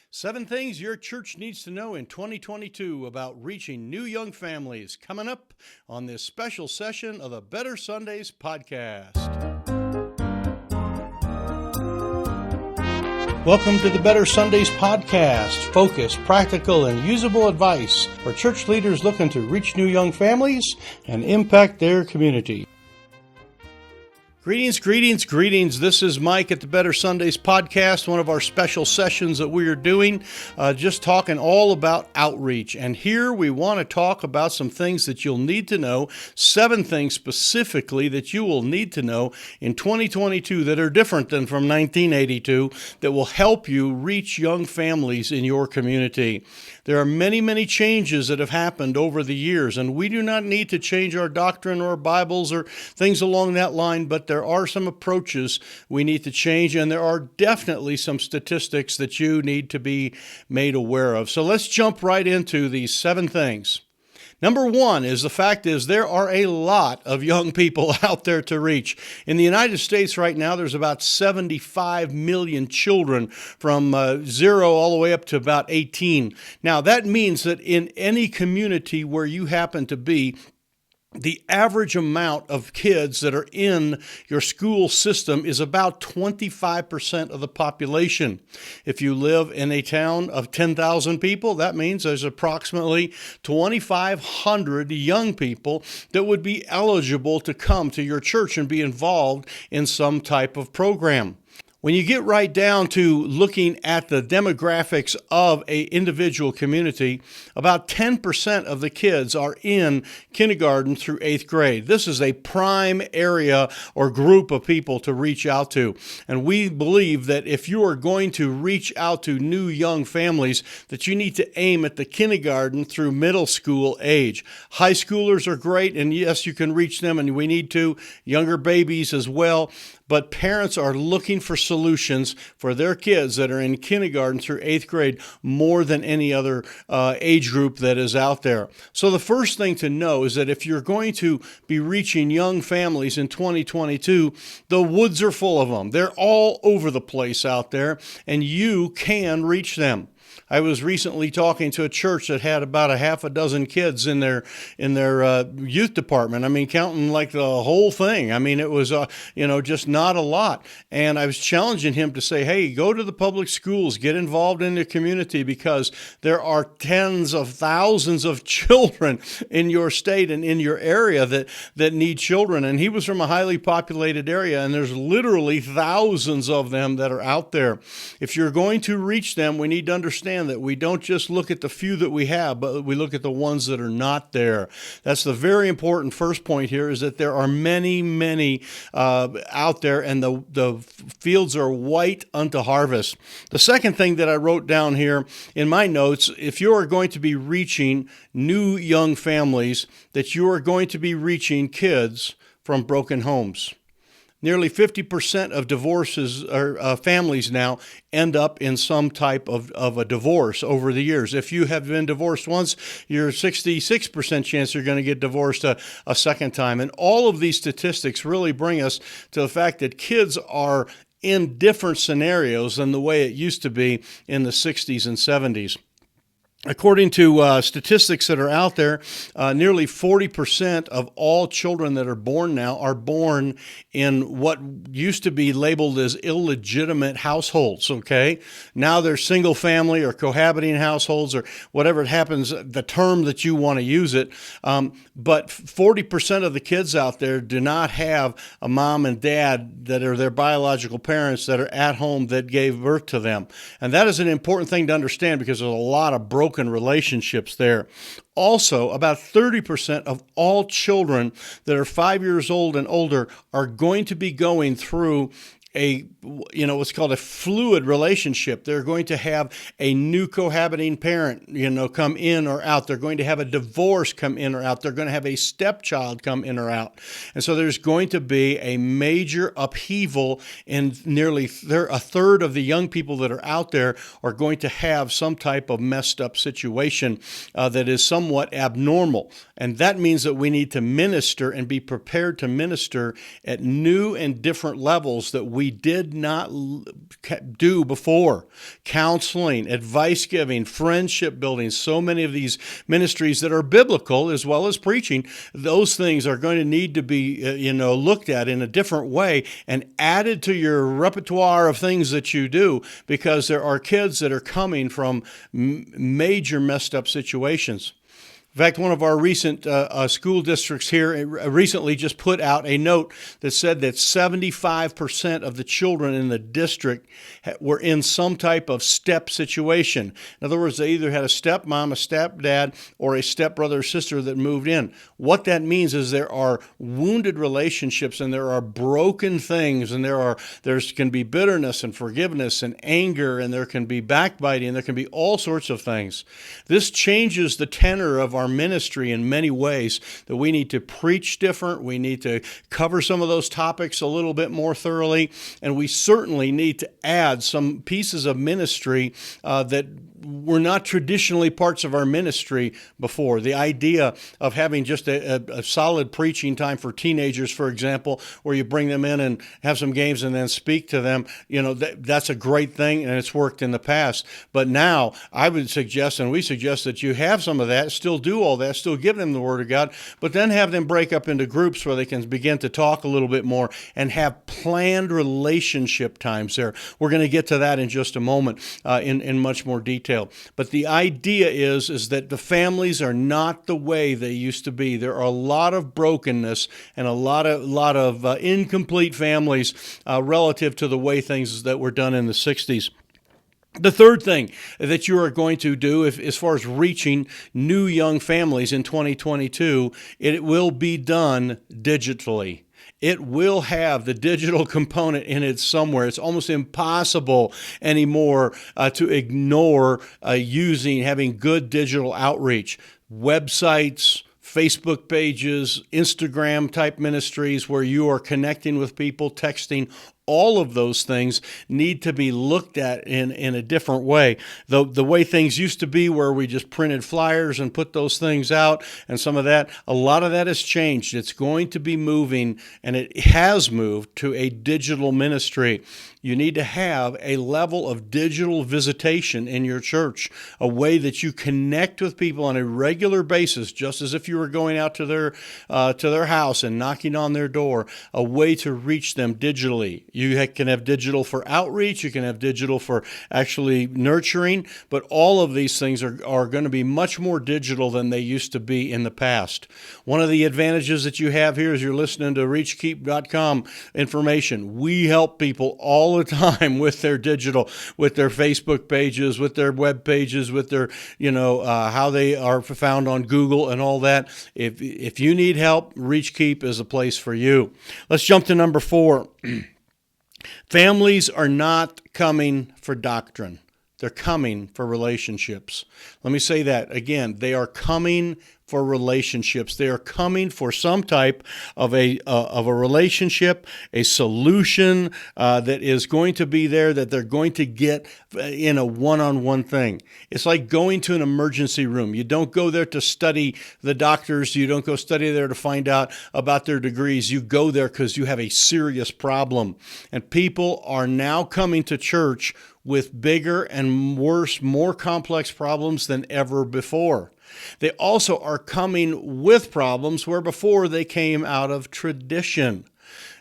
7 things your church needs to know in 2022 about reaching new young families, coming up on this special session of the Better Sundays podcast. Welcome to the Better Sundays podcast, focused, practical, and usable advice for church leaders looking to reach new young families and impact their community. Greetings. This is Mike at the Better Sundays podcast, one of our special sessions that we are doing, just talking all about outreach. And here we want to talk about some things that you'll need to know, 7 things specifically that you will need to know in 2022 that are different than from 1982 that will help you reach young families in your community. There are many changes that have happened over the years, and we do not need to change our doctrine or Bibles or things along that line, but there are some approaches we need to change, and there are definitely some statistics that you need to be made aware of. So let's jump right into these 7 things. Number 1 is the fact is there are a lot of young people out there to reach. In the United States right now, there's about 75 million children from 0 all the way up to about 18. Now, that means that in any community where you happen to be, the average amount of kids that are in your school system is about 25% of the population. If you live in a town of 10,000 people, that means there's approximately 2,500 young people that would be eligible to come to your church and be involved in some type of program. When you get right down to looking at the demographics of an individual community, about 10% of the kids are in kindergarten through 8th grade. This is a prime area or group of people to reach out to. And we believe that if you are going to reach out to new young families, that you need to aim at the kindergarten through middle school age. High schoolers are great, and yes, you can reach them, and we need to. Younger babies as well. But parents are looking for solutions for their kids that are in kindergarten through 8th grade more than any other age group that is out there. So the first thing to know is that if you're going to be reaching young families in 2022, the woods are full of them. They're all over the place out there, and you can reach them. I was recently talking to a church that had about a half a dozen kids in their youth department. I mean, counting like the whole thing. I mean, it was just not a lot. And I was challenging him to say, hey, go to the public schools, get involved in the community, because there are tens of thousands of children in your state and in your area that need children. And he was from a highly populated area, and there's literally thousands of them that are out there. If you're going to reach them, we need to understand that we don't just look at the few that we have, but we look at the ones that are not there. That's the very important first point here, is that there are many out there, and the fields are white unto harvest. The second thing that I wrote down here in my notes, if you are going to be reaching new young families, that you are going to be reaching kids from broken homes. Nearly 50% of divorces or families now end up in some type of a divorce over the years. If you have been divorced once, you're 66% chance you're going to get divorced a second time. And all of these statistics really bring us to the fact that kids are in different scenarios than the way it used to be in the 60s and 70s. According to statistics that are out there, nearly 40% of all children that are born now are born in what used to be labeled as illegitimate households, okay? Now they're single family or cohabiting households or whatever it happens, the term that you want to use it. But 40% of the kids out there do not have a mom and dad that are their biological parents that are at home that gave birth to them. And that is an important thing to understand, because there's a lot of broken relationships there. Also, about 30% of all children that are 5 years old and older are going to be going through what's called a fluid relationship. They're going to have a new cohabiting parent, come in or out. They're going to have a divorce come in or out. They're going to have a stepchild come in or out. And so there's going to be a major upheaval, and nearly a third of the young people that are out there are going to have some type of messed up situation that is somewhat abnormal. And that means that we need to minister and be prepared to minister at new and different levels that we we did not do before. Counseling, advice giving, friendship building, so many of these ministries that are biblical as well as preaching, those things are going to need to be looked at in a different way and added to your repertoire of things that you do, because there are kids that are coming from major messed up situations. In fact, one of our recent school districts here recently just put out a note that said that 75% of the children in the district were in some type of step situation. In other words, they either had a stepmom, a stepdad, or a stepbrother or sister that moved in. What that means is there are wounded relationships and there are broken things, and there can be bitterness and forgiveness and anger, and there can be backbiting, and there can be all sorts of things. This changes the tenor of our ministry in many ways, that we need to preach different. We need to cover some of those topics a little bit more thoroughly, and we certainly need to add some pieces of ministry that were not traditionally parts of our ministry before. The idea of having just a solid preaching time for teenagers, for example, where you bring them in and have some games and then speak to them, that's a great thing, and it's worked in the past. But now I would suggest, and we suggest, that you have some of that, still do all that, still give them the Word of God, but then have them break up into groups where they can begin to talk a little bit more and have planned relationship times there. We're going to get to that in just a moment in much more detail. But the idea is that the families are not the way they used to be. There are a lot of brokenness and a lot of incomplete families relative to the way things that were done in the 60s. The third thing that you are going to do, as far as reaching new young families in 2022, it will be done digitally. It will have the digital component in it somewhere. It's almost impossible anymore to ignore having good digital outreach. Websites, Facebook pages, Instagram type ministries where you are connecting with people, texting, all of those things need to be looked at in a different way. The way things used to be, where we just printed flyers and put those things out and some of that, a lot of that has changed. It's going to be moving, and it has moved to a digital ministry. You need to have a level of digital visitation in your church, a way that you connect with people on a regular basis, just as if you were going out to their house and knocking on their door, a way to reach them digitally. You can have digital for outreach, you can have digital for actually nurturing, but all of these things are going to be much more digital than they used to be in the past. One of the advantages that you have here is you're listening to reachkeep.com information. We help people all the time with their digital, with their Facebook pages, with their web pages, with their, how they are found on Google and all that. If you need help, ReachKeep is a place for you. Let's jump to number 4. Families are not coming for doctrine. They're coming for relationships. Let me say that again. They are coming for relationships. They are coming for some type of a relationship, a solution that is going to be there, that they're going to get in a one-on-one thing. It's like going to an emergency room. You don't go there to study the doctors. You don't go study there to find out about their degrees. You go there because you have a serious problem. And people are now coming to church with bigger and worse, more complex problems than ever before. They also are coming with problems where before they came out of tradition.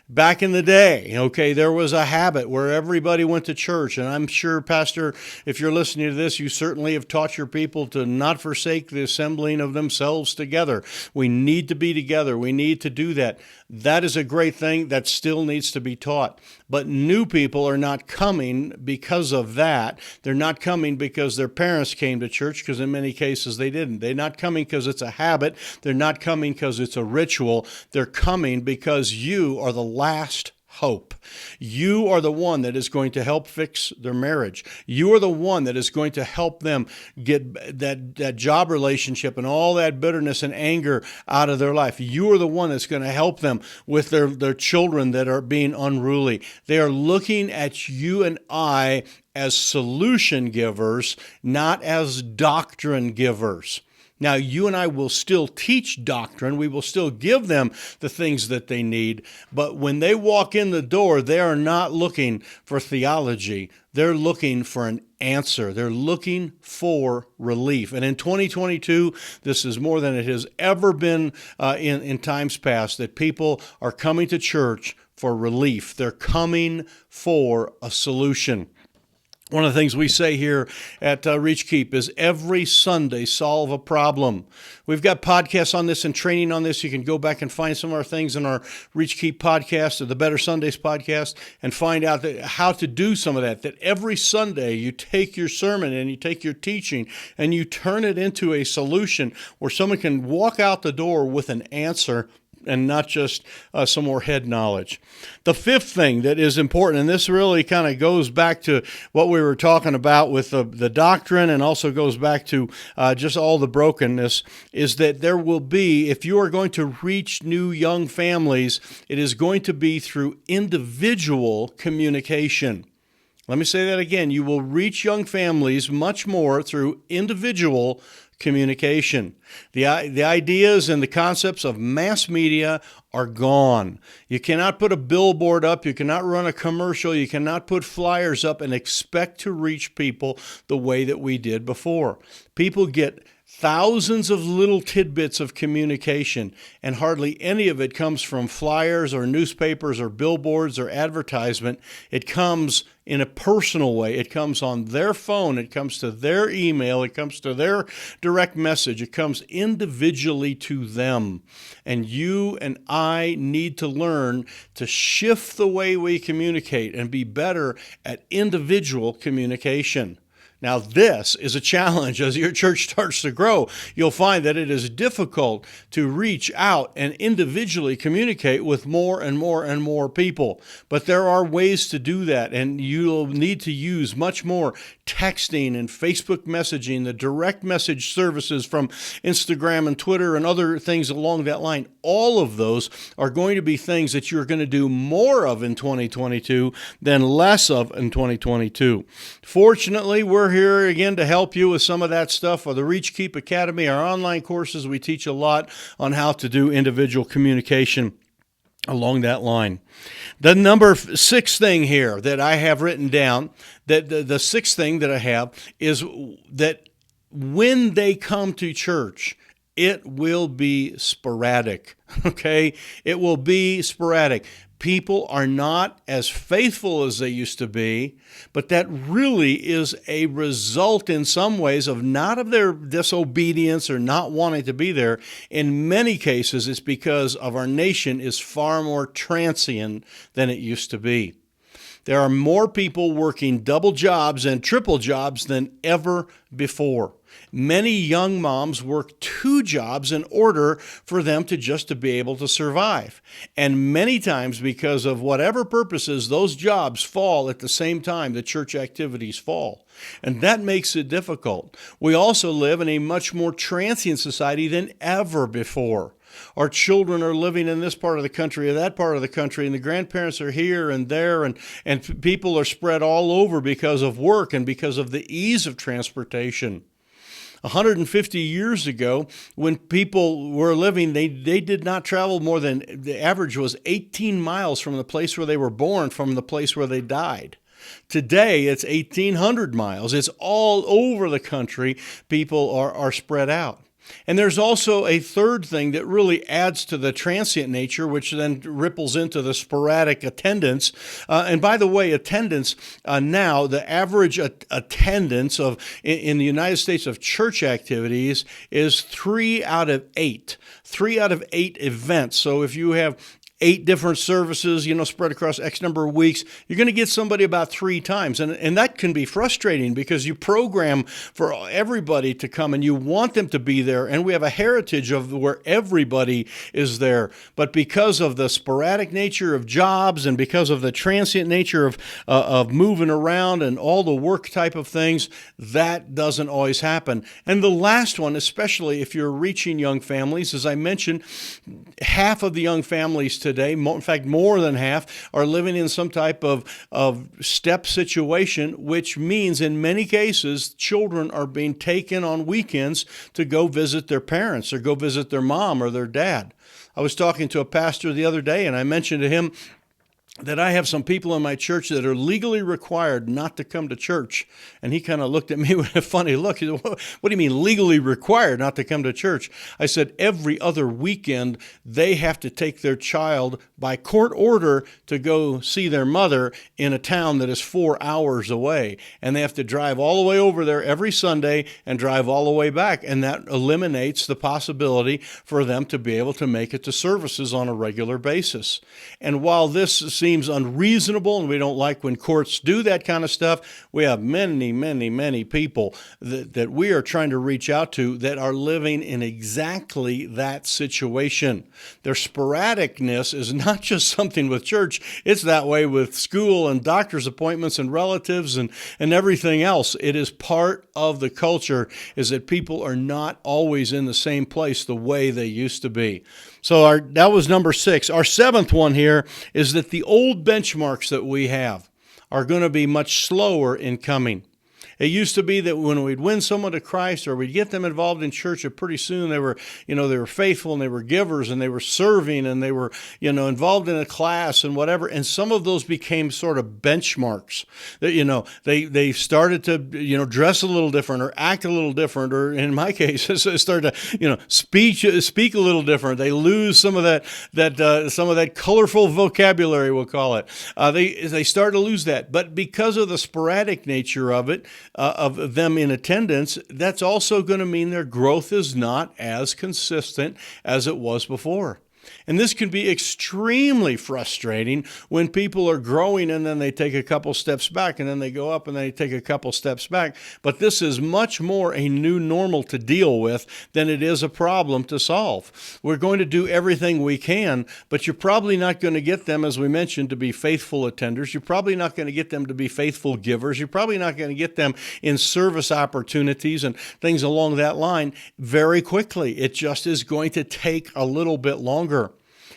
Back in the day, there was a habit where everybody went to church. And I'm sure, Pastor, if you're listening to this, you certainly have taught your people to not forsake the assembling of themselves together. We need to be together. We need to do that. That is a great thing that still needs to be taught. But new people are not coming because of that. They're not coming because their parents came to church, because in many cases they didn't. They're not coming because it's a habit. They're not coming because it's a ritual. They're coming because you are the last hope. You are the one that is going to help fix their marriage. You are the one that is going to help them get that job relationship and all that bitterness and anger out of their life. You are the one that's going to help them with their children that are being unruly. They are looking at you and I as solution givers, not as doctrine givers. Now, you and I will still teach doctrine. We will still give them the things that they need. But when they walk in the door, they are not looking for theology. They're looking for an answer. They're looking for relief. And in 2022, this is more than it has ever been in times past, that people are coming to church for relief. They're coming for a solution. One of the things we say here at Reach Keep is every Sunday solve a problem. We've got podcasts on this and training on this. You can go back and find some of our things in our Reach Keep podcast or the Better Sundays podcast and find out how to do some of that. That every Sunday you take your sermon and you take your teaching and you turn it into a solution where someone can walk out the door with an answer and not just some more head knowledge. The fifth thing that is important, and this really kind of goes back to what we were talking about with the doctrine and also goes back to just all the brokenness, is that there will be, if you are going to reach new young families, it is going to be through individual communication. Let me say that again. You will reach young families much more through individual communication. The ideas and the concepts of mass media are gone. You cannot put a billboard up. You cannot run a commercial. You cannot put flyers up and expect to reach people the way that we did before. People get thousands of little tidbits of communication, and hardly any of it comes from flyers or newspapers or billboards or advertisement. It comes in a personal way. It comes on their phone. It comes to their email. It comes to their direct message. It comes individually to them. And you and I need to learn to shift the way we communicate and be better at individual communication. Now, this is a challenge. As your church starts to grow, you'll find that it is difficult to reach out and individually communicate with more and more and more people. But there are ways to do that, and you'll need to use much more texting and Facebook messaging, the direct message services from Instagram and Twitter and other things along that line. All of those are going to be things that you're going to do more of in 2022 than less of in 2022. Fortunately, we're here again to help you with some of that stuff. For the Reach Keep Academy, our online courses, we teach a lot on how to do individual communication along that line. The number 6 thing here that I have written down, that the 6th thing that I have is that when they come to church, it will be sporadic, okay? It will be sporadic. People are not as faithful as they used to be, but that really is a result in some ways of not of their disobedience or not wanting to be there. In many cases, it's because of our nation is far more transient than it used to be. There are more people working double jobs and triple jobs than ever before. Many young moms work 2 jobs in order for them to be able to survive. And many times, because of whatever purposes, those jobs fall at the same time the church activities fall. And that makes it difficult. We also live in a much more transient society than ever before. Our children are living in this part of the country or that part of the country, and the grandparents are here and there, and people are spread all over because of work and because of the ease of transportation. 150 years ago, when people were living, they did not travel more than, the average was 18 miles from the place where they were born, from the place where they died. Today, it's 1,800 miles. It's all over the country. People are spread out. And there's also a third thing that really adds to the transient nature, which then ripples into the sporadic attendance. And by the way, attendance now, the average attendance in the United States of church activities is 3 out of 8. 3 out of 8 events. So if you have 8 different services, spread across X number of weeks, you're going to get somebody about 3 times. And that can be frustrating because you program for everybody to come and you want them to be there. And we have a heritage of where everybody is there. But because of the sporadic nature of jobs and because of the transient nature of moving around and all the work type of things, that doesn't always happen. And the last one, especially if you're reaching young families, as I mentioned, half of the young families today, in fact, more than half, are living in some type of step situation, which means in many cases, children are being taken on weekends to go visit their parents or go visit their mom or their dad. I was talking to a pastor the other day, and I mentioned to him that I have some people in my church that are legally required not to come to church. And he kind of looked at me with a funny look. He said, what do you mean legally required not to come to church? I said, every other weekend, they have to take their child by court order to go see their mother in a town that is 4 hours away. And they have to drive all the way over there every Sunday and drive all the way back. And that eliminates the possibility for them to be able to make it to services on a regular basis. And while this seems unreasonable and we don't like when courts do that kind of stuff, we have many people that we are trying to reach out to that are living in exactly that situation. Their sporadicness is not just something with church, it's that way with school and doctor's appointments and relatives and everything else. It is part of the culture is that people are not always in the same place the way they used to be. So that was number 6. Our 7th one here is that the old benchmarks that we have are going to be much slower in coming. It used to be that when we'd win someone to Christ or we'd get them involved in church, that pretty soon they were faithful and they were givers and they were serving and they were, involved in a class and whatever. And some of those became sort of benchmarks that, they started to, dress a little different or act a little different, or in my case, started to, speak a little different. They lose some of that colorful vocabulary, we'll call it. They start to lose that. But because of the sporadic nature of it, of them in attendance, that's also going to mean their growth is not as consistent as it was before. And this can be extremely frustrating when people are growing and then they take a couple steps back and then they go up and they take a couple steps back. But this is much more a new normal to deal with than it is a problem to solve. We're going to do everything we can, but you're probably not going to get them, as we mentioned, to be faithful attenders. You're probably not going to get them to be faithful givers. You're probably not going to get them in service opportunities and things along that line very quickly. It just is going to take a little bit longer.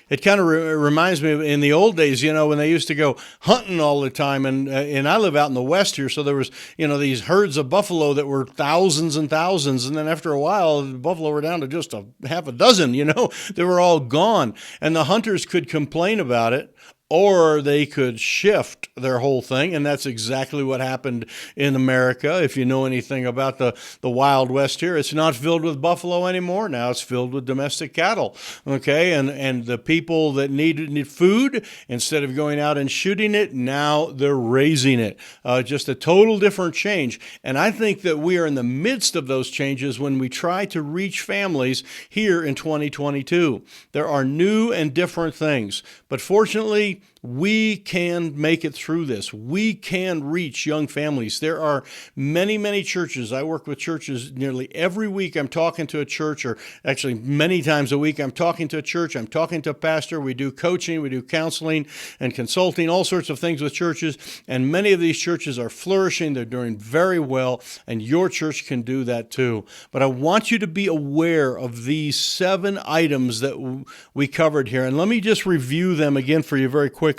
It kind of reminds me of in the old days, when they used to go hunting all the time. And I live out in the West here, so there was, these herds of buffalo that were thousands and thousands. And then after a while, the buffalo were down to just a half a dozen, they were all gone. And the hunters could complain about it, or they could shift their whole thing, and that's exactly what happened in America. If you know anything about the Wild West here, it's not filled with buffalo anymore. Now it's filled with domestic cattle, okay? And the people that need food, instead of going out and shooting it, now they're raising it. Just a total different change. And I think that we are in the midst of those changes when we try to reach families here in 2022. There are new and different things, but fortunately, we can make it through this. We can reach young families. There are many churches. I work with churches nearly every week. I'm talking to a church, or actually many times a week, I'm talking to a church. I'm talking to a pastor. We do coaching, we do counseling and consulting, all sorts of things with churches. And many of these churches are flourishing. They're doing very well. And your church can do that too. But I want you to be aware of these 7 items that we covered here. And let me just review them again for you very quickly.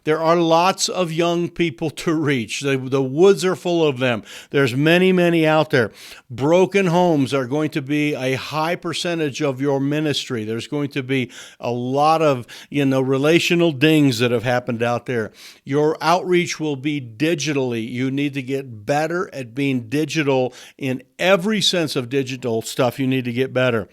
There are lots of young people to reach. The woods are full of them. There's many out there. Broken homes are going to be a high percentage of your ministry. There's going to be a lot of, relational dings that have happened out there. Your outreach will be digitally. You need to get better at being digital in every sense of digital stuff. You need to get better.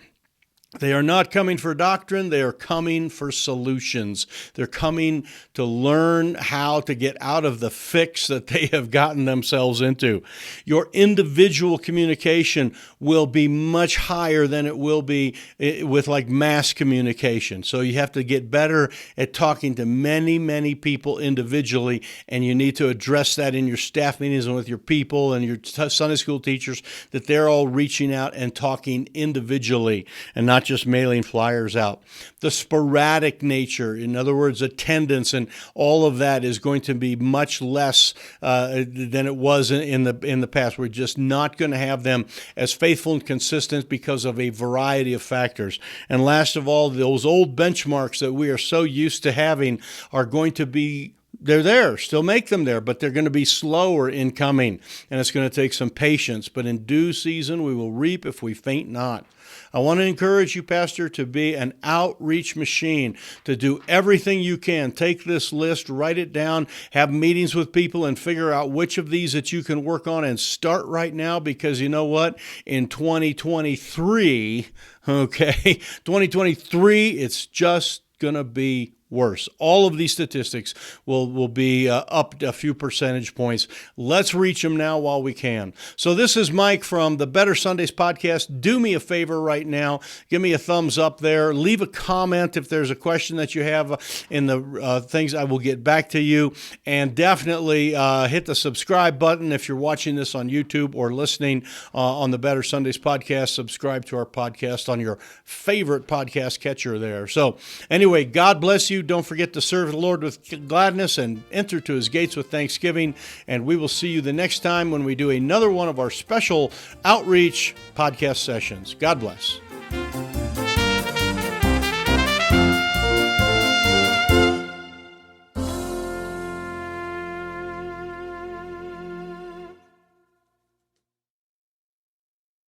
They are not coming for doctrine. They are coming for solutions. They're coming to learn how to get out of the fix that they have gotten themselves into. Your individual communication will be much higher than it will be with like mass communication. So you have to get better at talking to many people individually, and you need to address that in your staff meetings and with your people and your Sunday school teachers, that they're all reaching out and talking individually and not just mailing flyers out. The sporadic nature, in other words, attendance and all of that is going to be much less than it was in the past. We're just not going to have them as faithful and consistent because of a variety of factors. And last of all, those old benchmarks that we are so used to having are going to be they're there, still make them there, but they're going to be slower in coming, and it's going to take some patience. But in due season, we will reap if we faint not. I want to encourage you, Pastor, to be an outreach machine, to do everything you can. Take this list, write it down, have meetings with people, and figure out which of these that you can work on, and start right now, because you know what? In 2023, 2023, it's just going to be worse. All of these statistics will be up a few percentage points. Let's reach them now while we can. So this is Mike from the Better Sundays podcast. Do me a favor right now. Give me a thumbs up there. Leave a comment if there's a question that you have in the things. I will get back to you. And definitely hit the subscribe button if you're watching this on YouTube or listening on the Better Sundays podcast. Subscribe to our podcast on your favorite podcast catcher there. So anyway, God bless you. Don't forget to serve the Lord with gladness and enter to his gates with thanksgiving. And we will see you the next time when we do another one of our special outreach podcast sessions. God bless.